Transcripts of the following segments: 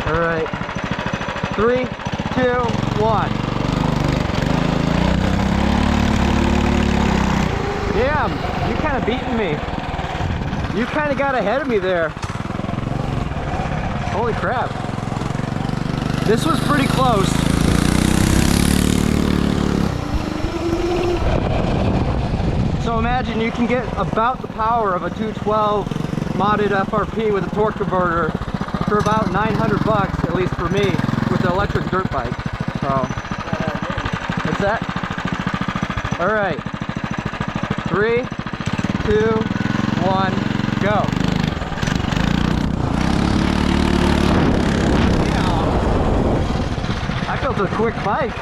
All right. 3, 2, 1. Damn, you kind of beaten me. You kind of got ahead of me there. Holy crap. This was pretty close. So imagine you can get about the power of a 212 modded FRP with a torque converter for about 900 bucks, at least for me, with the electric dirt bike. So, what's that? All right. 3, 2, 1, go. Yeah. I built a quick bike.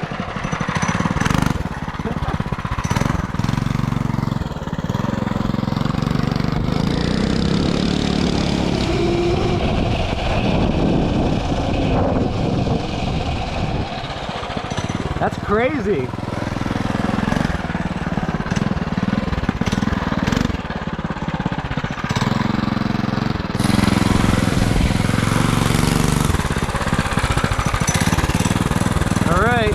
That's crazy. All right.